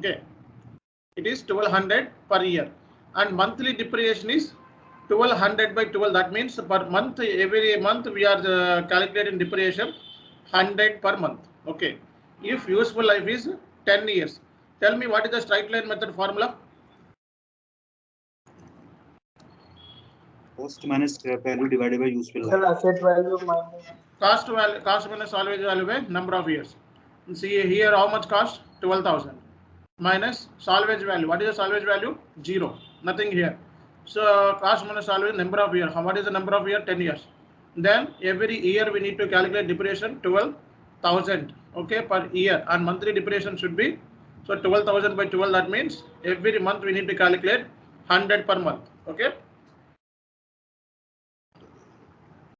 Okay, it is 1200 per year, and monthly depreciation is 1200 by 12. That means per month, every month we are calculating depreciation 100 per month. Okay, if useful life is 10 years, tell me what is the straight line method formula? Cost minus scrap value divided by useful life. Sir, asset value minus Cost minus salvage value by number of years. See here how much cost? 12,000 minus salvage value. What is the salvage value? 0. Nothing here. So cost minus salvage number of years. What is the number of year? 10 years. Then every year we need to calculate depreciation 12,000. Okay, per year, and monthly depreciation should be, so 12,000 by 12. That means every month we need to calculate 100 per month. Okay.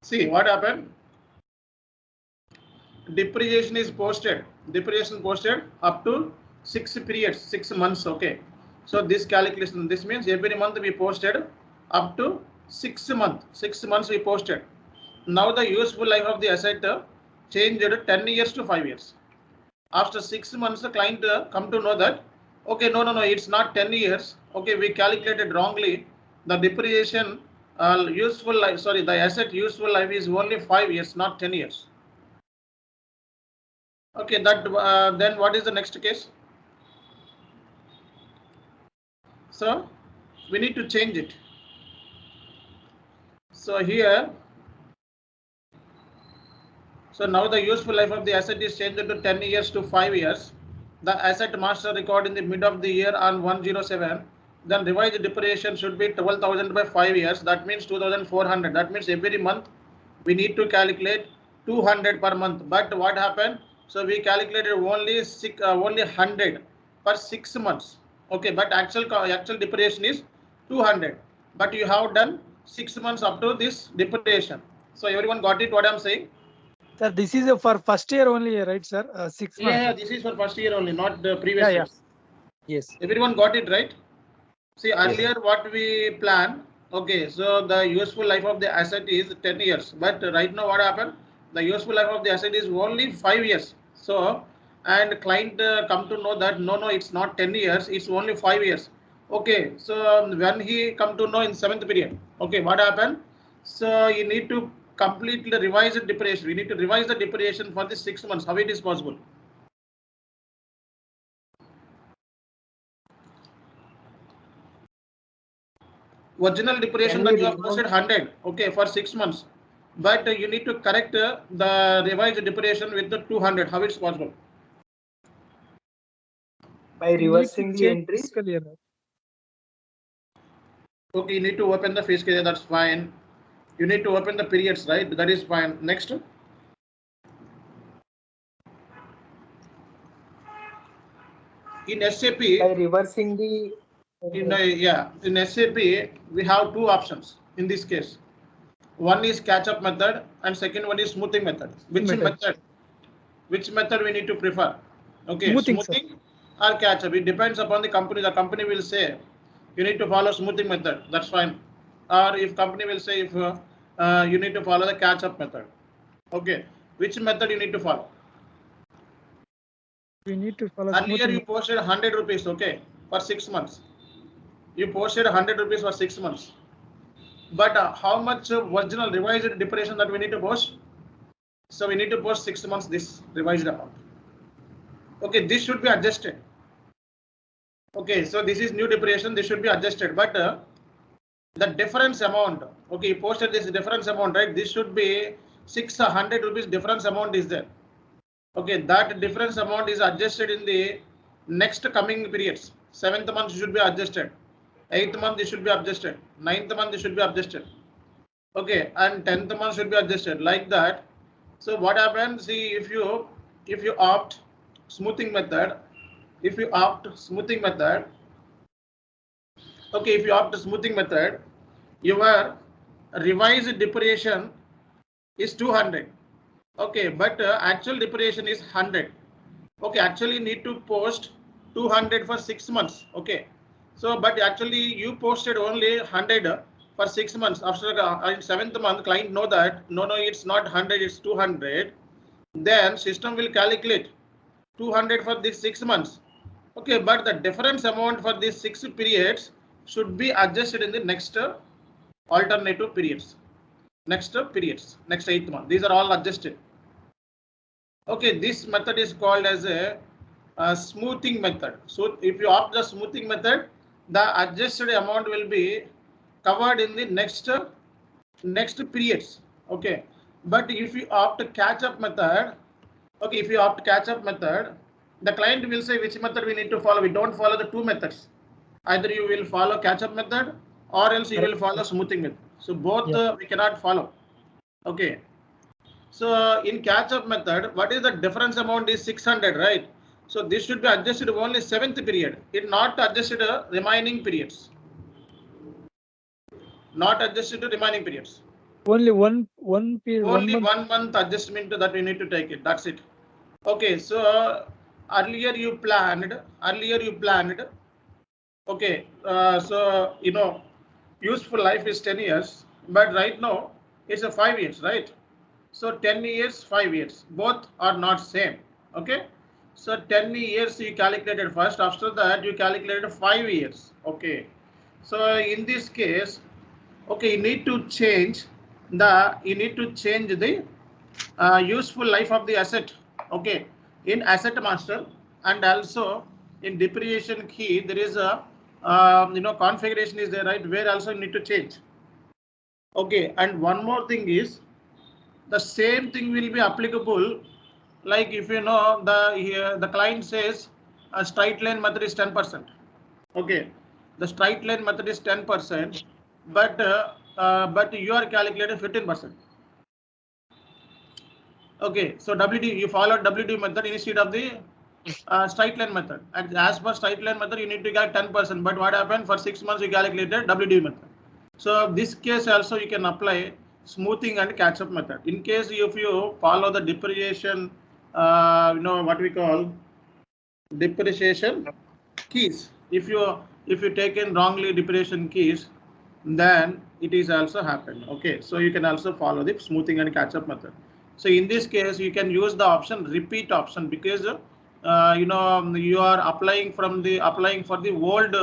See what happened. Depreciation is posted. Depreciation posted up to 6 periods, 6 months. Okay. So this calculation, this means every month we posted up to 6 months. 6 months we posted. Now the useful life of the asset changed 10 years to 5 years. After 6 months, the client come to know that, okay, no, it's not 10 years. Okay, we calculated wrongly. The depreciation useful life, sorry, the asset useful life is only 5 years, not 10 years. Okay, that then what is the next case? So we need to change it. So here, so now the useful life of the asset is changed to 10 years to 5 years. The asset master record in the mid of the year on 107. Then revised depreciation should be 12,000 by 5 years. That means 2,400. That means every month we need to calculate 200 per month. But what happened? So we calculated only 100 per 6 months. Okay, but actual depreciation is 200. But you have done 6 months up to this depreciation. So everyone got it? What I'm saying? Sir, this is for first year only, right, sir? 6 months. Yeah, this is for first year only, not the previous year. Yes. Everyone got it, right? See, earlier what we planned, okay, so the useful life of the asset is 10 years. But right now what happened? The useful life of the asset is only 5 years. So, and client come to know that, no, it's not 10 years, it's only 5 years. Okay, so when he come to know in 7th period, okay, what happened? So you need to completely revise the depreciation. We need to revise the depreciation for the 6 months. How it is possible? Original depreciation that you have posted 100, okay, for 6 months, but you need to correct the revised depreciation with the 200. How it's possible? By reversing the entry. Okay, you need to open the fiscal year. That's fine. You need to open the periods, right? That is fine. Next. In SAP, by reversing the in SAP we have two options in this case. One is catch-up method and second one is smoothing method. Which method we need to prefer? Okay, smoothing or catch-up. It depends upon the company. The company will say you need to follow smoothing method. That's fine. Or if company will say if you need to follow the catch-up method. Okay, which method you need to follow? We need to follow. Earlier you posted 100 rupees, okay, for 6 months. You posted 100 rupees for 6 months. But how much original revised depreciation that we need to post? So we need to post 6 months this revised amount. Okay, this should be adjusted. Okay, so this is new depreciation. This should be adjusted, but the difference amount. Okay, you posted this difference amount, right? This should be 600 rupees difference amount is there. Okay, that difference amount is adjusted in the next coming periods. 7th month should be adjusted. 8th month it should be adjusted. 9th month it should be adjusted. Okay, and 10th month should be adjusted like that. So what happens? See, if you opt smoothing method, okay, if you opt smoothing method, your revised depreciation is 200. Okay, but actual depreciation is 100. Okay, actually need to post 200 for 6 months. Okay, so but actually you posted only 100 for 6 months. After in 7th month, client know that no, it's not 100, it's 200. Then system will calculate 200 for these 6 months. Okay, but the difference amount for these 6 periods should be adjusted in the next alternative periods. Next 8th month. These are all adjusted. Okay, this method is called as a smoothing method. So if you opt the smoothing method, the adjusted amount will be covered in the next periods. Okay, but if you opt catch up method, okay, if you opt catch up method, the client will say which method we need to follow. We don't follow the 2 methods. Either you will follow catch up method or else you will follow smoothing method. So both we cannot follow. Okay. So in catch up method, what is the difference amount is 600, right? So this should be adjusted only 7th period. It not adjusted remaining periods. Not adjusted to remaining periods. Only one period. Only 1 month adjustment that we need to take it. That's it. Okay. So earlier you planned. Okay. So useful life is 10 years, but right now it's a 5 years, right? So 10 years, 5 years, both are not same. Okay. So 10 years you calculated first. After that you calculated 5 years. Okay. So in this case, okay, you need to change the useful life of the asset. Okay, in asset master and also in depreciation key there is a configuration is there, right, where also you need to change. Okay, and one more thing is the same thing will be applicable, like if the client says a straight line method is 10%. Okay, the straight line method is 10%, but you are calculating 15%. Okay, so WD, you followed WD method instead of the straight line method. And as per straight line method, you need to get 10%. But what happened for 6 months? You calculated WD method. So this case also you can apply smoothing and catch up method. In case if you follow the depreciation, what we call depreciation keys. If you take in wrongly depreciation keys, then it is also happened. Okay, so you can also follow the smoothing and catch up method. So in this case, you can use the option repeat option because you are applying for the old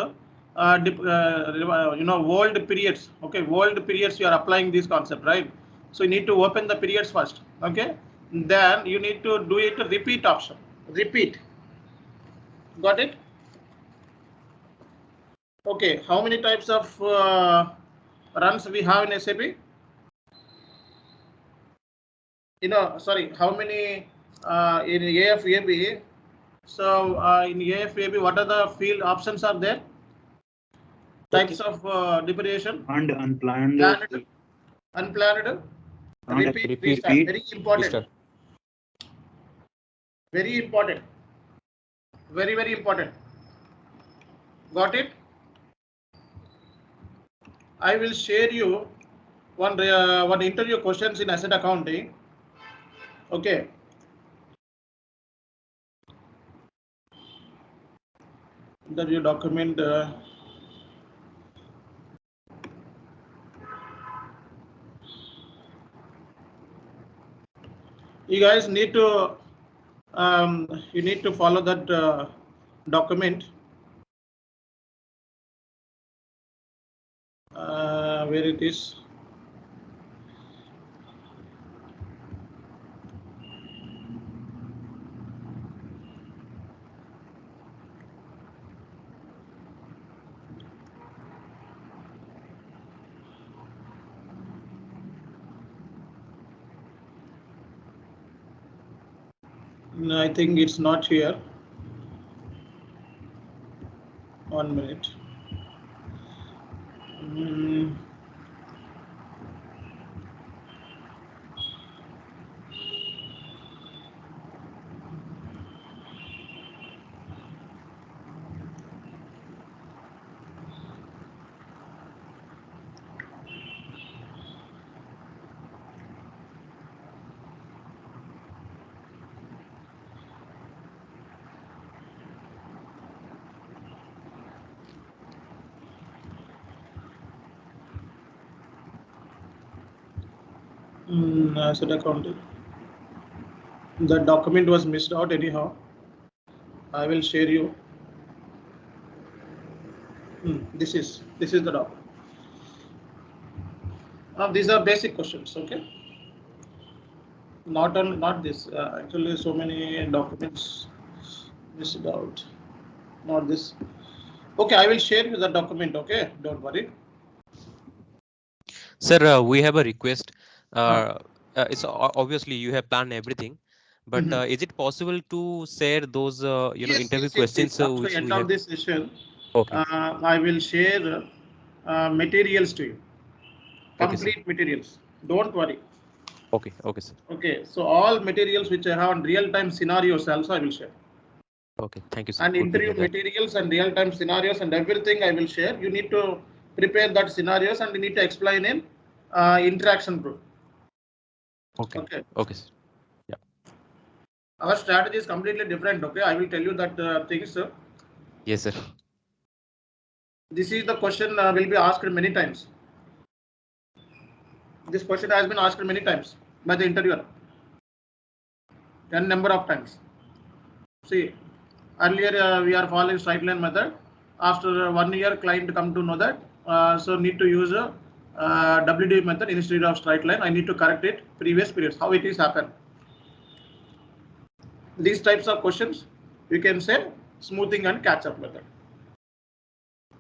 old periods. Okay, old periods you are applying this concept, right? So you need to open the periods first. Okay, then you need to do it repeat option. Repeat. Got it? Okay, how many types of runs we have in SAP? Sorry, how many in AFAB? So in AFAB, what are the field options are there? Types of depreciation? And unplanned. Unplanned. Repeat. Restart. Very important. Restart. Very important. Very, very important. Got it? I will share you one interview questions in asset accounting. Okay. Interview document. You guys need to follow that document. Where it is. No, I think it's not here. 1 minute. Asset accounting. The document was missed out anyhow. I will share you. This is the doc. These are basic questions. Okay. Not this. Actually, so many documents missed out. Not this. Okay, I will share you the document. Okay, don't worry. Sir, we have a request. It's obviously you have planned everything, but is it possible to share those interview questions After which end we of have? this session, Okay. I will share materials to you. Complete Okay, materials. Don't worry. okay, okay, sir. Okay, so all materials which I have on real-time scenarios also I will share. Okay, thank you, sir. And Good to interview hear that. materials and real-time scenarios and everything I will share. You need to prepare that scenarios and you need to explain in interaction group. Okay. Okay. Okay, sir. Yeah. Our strategy is completely different. Okay, I will tell you that things. Yes, sir. This is the question will be asked many times. This question has been asked many times by the interviewer. N number of times. See, earlier we are following straight line method. After 1 year, client come to know that so need to use a WD method instead of straight line. I need to correct it previous periods. How it is happen? These types of questions you can say smoothing and catch up method.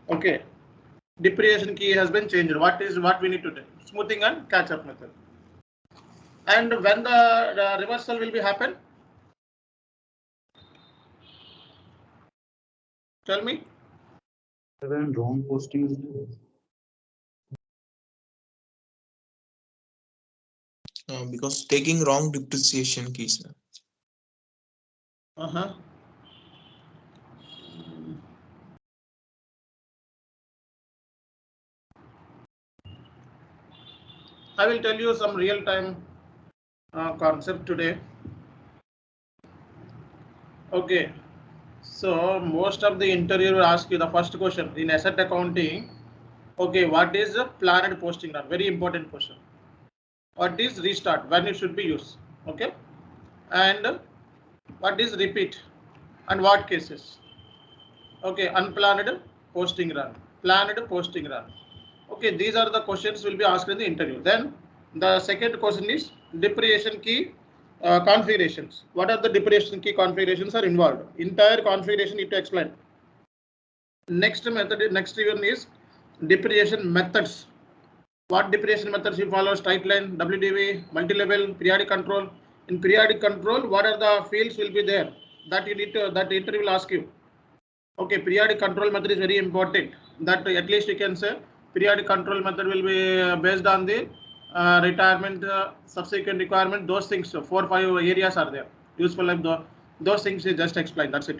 Okay, depreciation key has been changed. What we need to do? Smoothing and catch up method. And when the reversal will be happen? Tell me. When wrong posting is there. Because taking wrong depreciation keys. I will tell you some real-time concept today. Okay, so most of the interviewer will ask you the first question in asset accounting. Okay, what is a planned posting run? Very important question. What is restart? When it should be used? Okay, and what is repeat? And what cases? Okay, unplanned posting run, planned posting run. Okay, these are the questions will be asked in the interview. Then the second question is depreciation key configurations. What are the depreciation key configurations are involved? Entire configuration need to explain. Next one is depreciation methods. What depreciation methods you follow? Straight line, WDV, multi-level, periodic control. In periodic control, what are the fields will be there? That you need to, that the interview will ask you. Okay, periodic control method is very important. That at least you can say periodic control method will be based on the retirement, subsequent requirement. Those things, 4-5 areas are there. Useful like those things you just explain. That's it.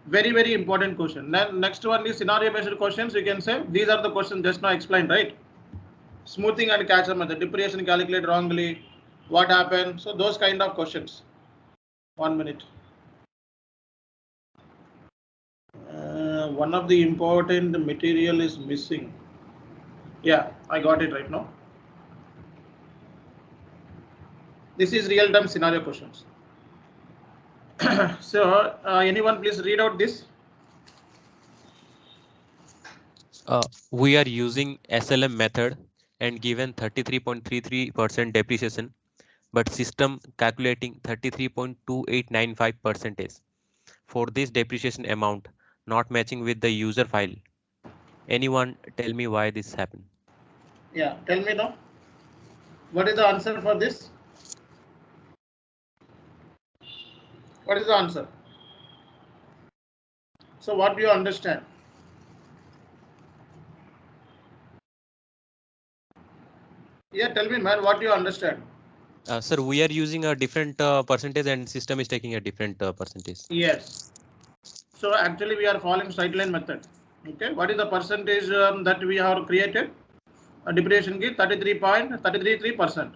Very important question. Then next one is scenario based questions. You can say these are the questions just now explained, right? Smoothing and catch up method. Depreciation calculated wrongly. What happened? So those kind of questions. 1 minute. One of the important material is missing. Yeah, I got it right now. This is real-time scenario questions. So anyone please read out this. We are using SLM method and given 33.33% depreciation, but system calculating 33.2895% for this depreciation amount not matching with the user file. Anyone tell me why this happened? Yeah, tell me now. What is the answer for this? What is the answer? So what do you understand? Yeah, tell me, man, what do you understand? Sir, we are using a different percentage and system is taking a different percentage. Yes. So actually we are following straight line method. Okay, what is the percentage that we have created? Depreciation key 33.333%.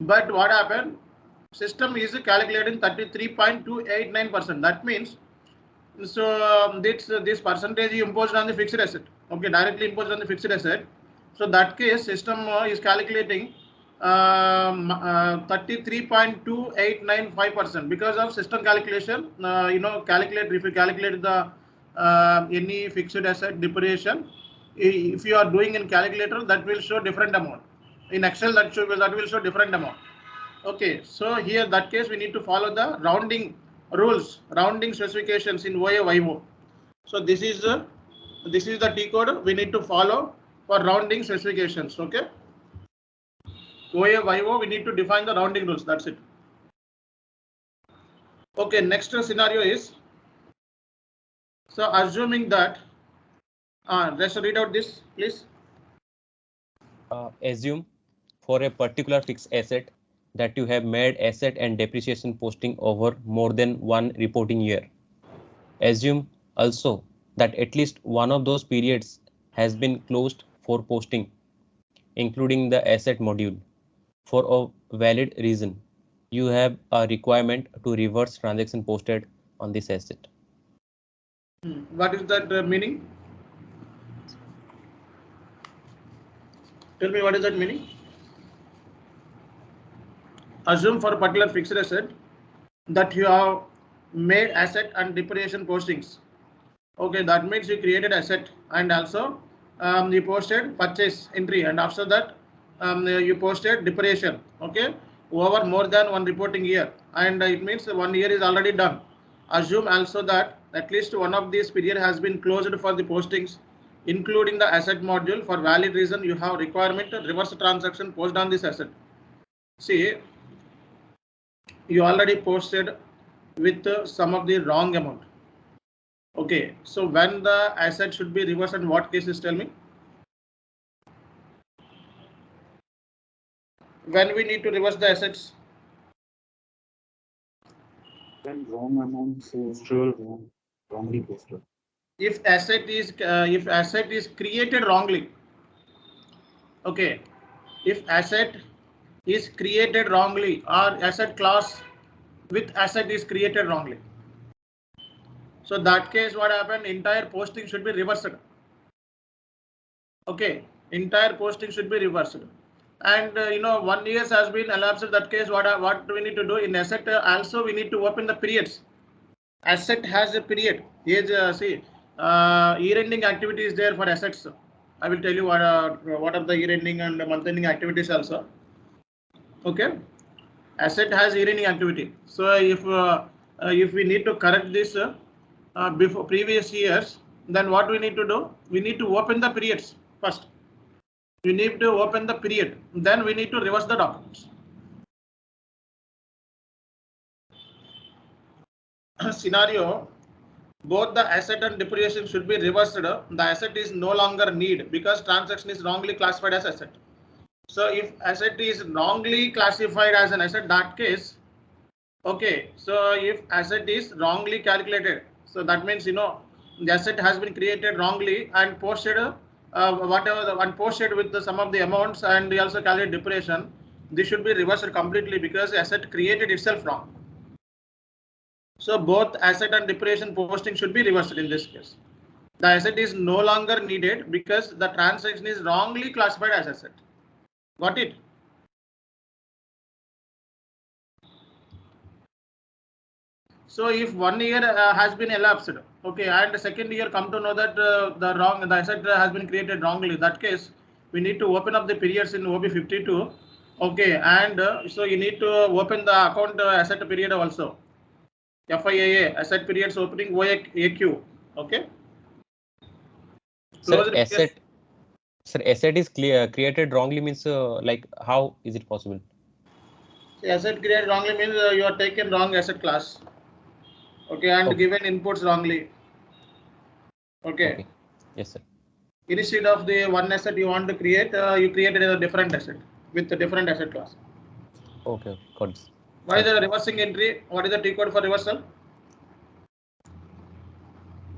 But what happened? System is calculating 33.289%. That means so this percentage is imposed on the fixed asset. Okay, directly imposed on the fixed asset. So that case system is calculating 33.2895% because of system calculation. Calculate if you calculate the any fixed asset depreciation. If you are doing in calculator, that will show different amount. In Excel, that will show different amount. Okay, so here that case we need to follow the rounding rules, rounding specifications in OA/YO. So this is the T code we need to follow for rounding specifications. Okay, OA/YO we need to define the rounding rules. That's it. Okay, next scenario is, so assuming that let's read out this, please. Assume for a particular fixed asset that you have made asset and depreciation posting over more than one reporting year. Assume also that at least one of those periods has been closed for posting, including the asset module. For a valid reason, you have a requirement to reverse transaction posted on this asset. What is that meaning? Tell me, what is that meaning? Assume for a particular fixed asset that you have made asset and depreciation postings. Okay, that means you created asset and also you posted purchase entry, and after that you posted depreciation. Okay, over more than one reporting year, and it means 1 year is already done. Assume also that at least one of these period has been closed for the postings, including the asset module. For valid reason, you have requirement to reverse transaction post on this asset. See, you already posted with some of the wrong amount. Okay, so when the asset should be reversed and what cases, tell me? When we need to reverse the assets? When wrong amount posted, wrongly posted. If asset is created wrongly. Okay, if asset is created wrongly or asset class with asset is created wrongly. So that case, what happened? Entire posting should be reversed. Okay, entire posting should be reversed. And 1 year has been elapsed. In that case, what do we need to do in asset? Also, we need to open the periods. Asset has a period. See, year-ending activity is there for assets. I will tell you what are the year-ending and month-ending activities also. Okay, asset has year-ending activity. So if we need to correct this before previous years, then what we need to do? We need to open the periods first. You need to open the period, then we need to reverse the documents. Scenario, both the asset and depreciation should be reversed. The asset is no longer need because transaction is wrongly classified as asset. So if asset is wrongly classified as an asset, that case, okay, so if asset is wrongly calculated, so that means the asset has been created wrongly and posted posted with some of the amounts, and we also calculate depreciation. This should be reversed completely because asset created itself wrong. So both asset and depreciation posting should be reversed in this case. The asset is no longer needed because the transaction is wrongly classified as asset. Got it? So if 1 year has been elapsed, okay, and the second year come to know that the asset has been created wrongly, that case we need to open up the periods in OB 52. Okay, and so you need to open the account asset period also. FIAA asset periods opening OAQ. Okay. Sir, asset is created wrongly means like how is it possible? See, asset created wrongly means you are taken wrong asset class. Okay, and given inputs wrongly. Okay. Yes, sir. Instead of the one asset you want to create, you created a different asset with a different asset class. Okay, got it. What is the reversing entry? What is the T code for reversal?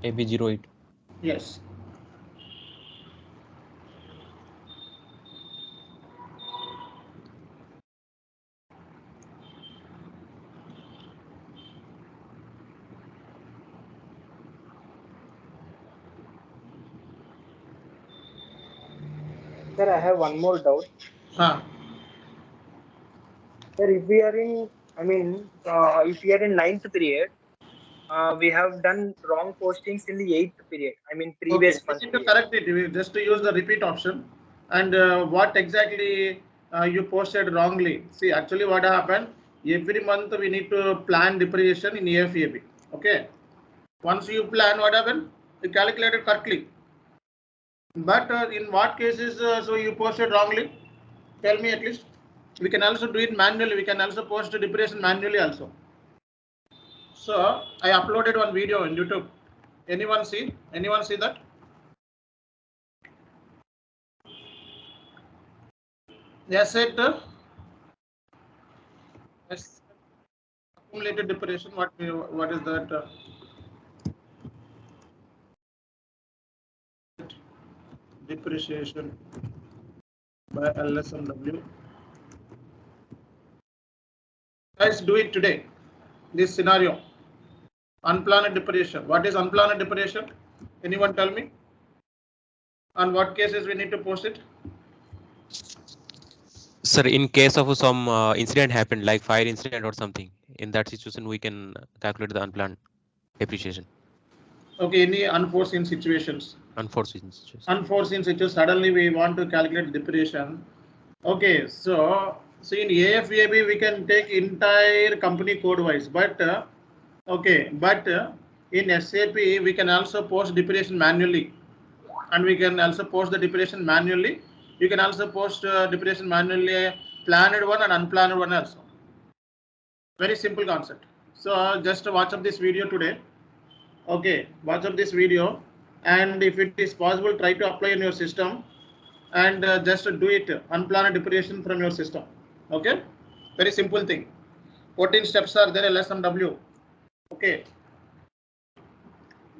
AB08. Yes. Sir, I have one more doubt. Sir, if we are in, if we are in 9th period, we have done wrong postings in the 8th period. I mean previous Okay, we month need to period. correct it. We just to use the repeat option. And what exactly you posted wrongly? See, actually what happened, every month we need to plan depreciation in AFAB. Okay. Once you plan, what happened? You calculated correctly. But in what cases so you posted wrongly? Tell me at least. We can also do it manually. We can also post the depreciation manually also. So I uploaded one video in YouTube. Anyone see? Anyone see that? Asset accumulated depreciation. What is that? Depreciation by LSMW. Guys, do it today. This scenario. Unplanned depreciation. What is unplanned depreciation? Anyone tell me? On what cases we need to post it? Sir, in case of some incident happened, like fire incident or something, in that situation we can calculate the unplanned depreciation. Okay, any unforeseen situations? Unforeseen situations. Unforeseen situations. Suddenly we want to calculate depreciation. Okay, so in AFAB we can take entire company code wise, but in SAP we can also post depreciation manually, and we can also post the depreciation manually. You can also post depreciation manually, planned one and unplanned one also. Very simple concept. So just watch up this video today. Okay, watch up this video, and if it is possible, try to apply in your system, and just do it unplanned depreciation from your system. Okay, very simple thing. 14 steps are there, LSMW. Okay,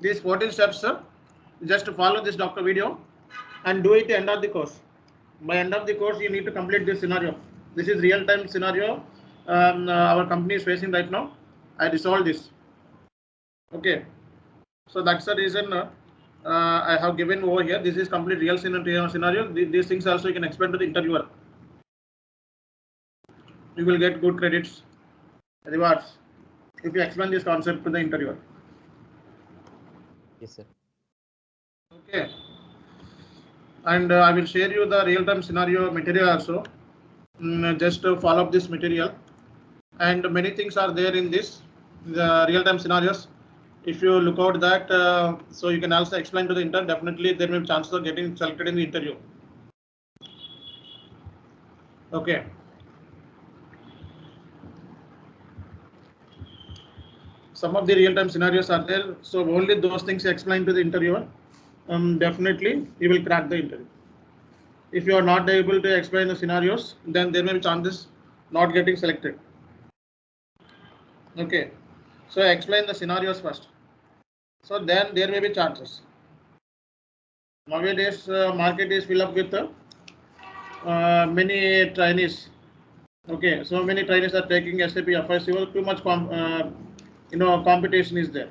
these 14 steps, just follow this doctor video and do it at the end of the course. By end of the course, you need to complete this scenario. This is real-time scenario our company is facing right now. I resolved this. Okay, so that's the reason I have given over here. This is complete real scenario. These things also you can explain to the interviewer. You will get good credits, rewards, if you explain this concept to the interviewer. Yes, sir. Okay, and I will share you the real-time scenario material also. Just to follow up this material, and many things are there in this the real-time scenarios. If you look out that, so you can also explain to the intern. Definitely there may be chances of getting selected in the interview. Okay. Some of the real-time scenarios are there, so only those things you explain to the interviewer. Definitely you will crack the interview. If you are not able to explain the scenarios, then there may be chances not getting selected. Okay, so explain the scenarios first. So then there may be chances. Nowadays, market is filled up with many trainees. Okay, so many trainees are taking SAP FICO. Too much competition is there.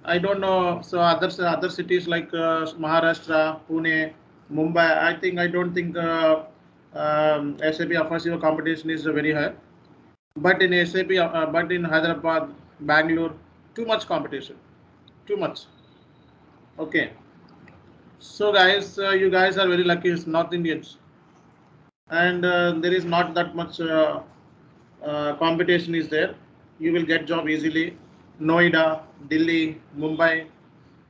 I don't know. So other cities like Maharashtra, Pune, Mumbai. I don't think SAP FICO competition is very high. But in SAP, but in Hyderabad, Bangalore, too much competition. Too much. Okay. So guys, you guys are very lucky. It's North Indians, and there is not that much competition is there. You will get job easily. Noida, Delhi, Mumbai,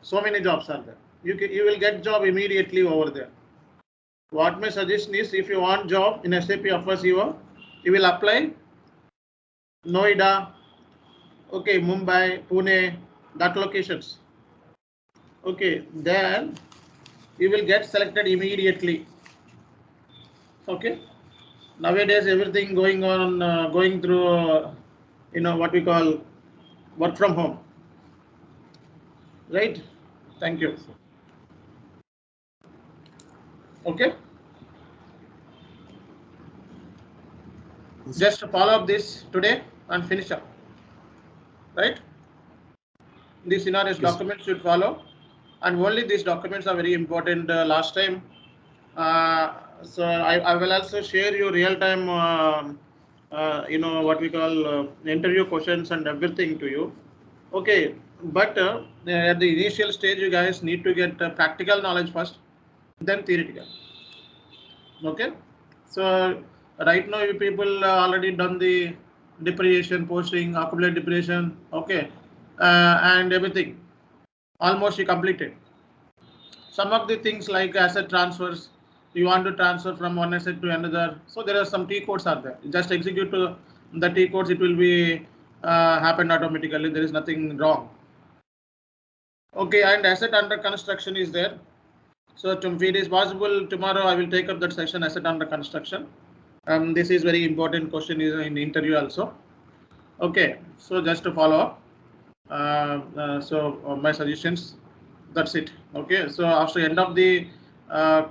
so many jobs are there. You will get job immediately over there. What my suggestion is, if you want job in SAP FICO, you will apply Noida, okay, Mumbai, Pune, that locations. Okay, then you will get selected immediately. Okay, nowadays everything going on, going through, what we call work from home, right? Thank you. Okay, just follow up this today and finish up, right? These scenarios documents should follow, and only these documents are very important. Last time, so I will also share you real time, what we call interview questions and everything to you. Okay, but at the initial stage, you guys need to get practical knowledge first, then theoretical. Okay, so right now you people already done the depreciation, posting, accumulated depreciation, okay, and everything. Almost you completed. Some of the things like asset transfers, you want to transfer from one asset to another. So there are some T codes are there. Just execute the T codes, it will be happen automatically. There is nothing wrong. Okay, and asset under construction is there. So if it is possible, tomorrow I will take up that session, asset under construction. This is very important question is in interview also. Okay, so just to follow up. My suggestions, that's it. Okay, so after end of the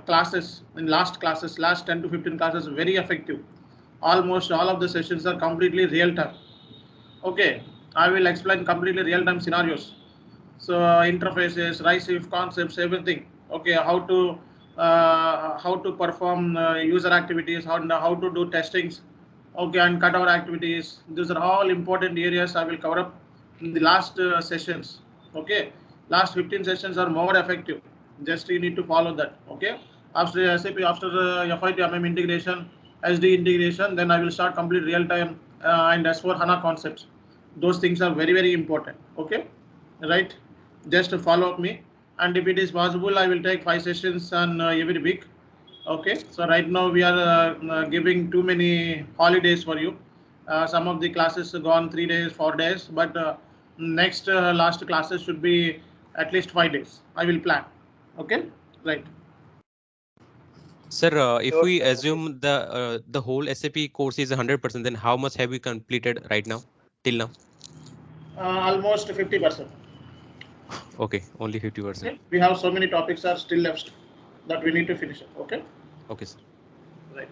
classes, last 10 to 15 classes, very effective. Almost all of the sessions are completely real time. Okay, I will explain completely real time scenarios. So interfaces, rise if concepts, everything. Okay, how to perform user activities, how to do testings. Okay, and cutover activities. These are all important areas I will cover up in the last sessions. Okay, last 15 sessions are more effective. Just you need to follow that. Okay, after SAP, after FIT integration, SD integration, then I will start complete real time and S4 HANA concepts. Those things are very important. Okay, right? Just follow up me, and if it is possible, I will take 5 sessions on every week. Okay, so right now we are giving too many holidays for you. Some of the classes gone 3 days, 4 days, but next last classes should be at least 5 days. I will plan. Okay, right. Sir, if Sure, we sir. assume the whole SAP course is 100%, then how much have we completed right now, till now? Almost 50%. Okay, only 50%. Okay, we have so many topics are still left that we need to finish it. Okay. Okay, sir. Right.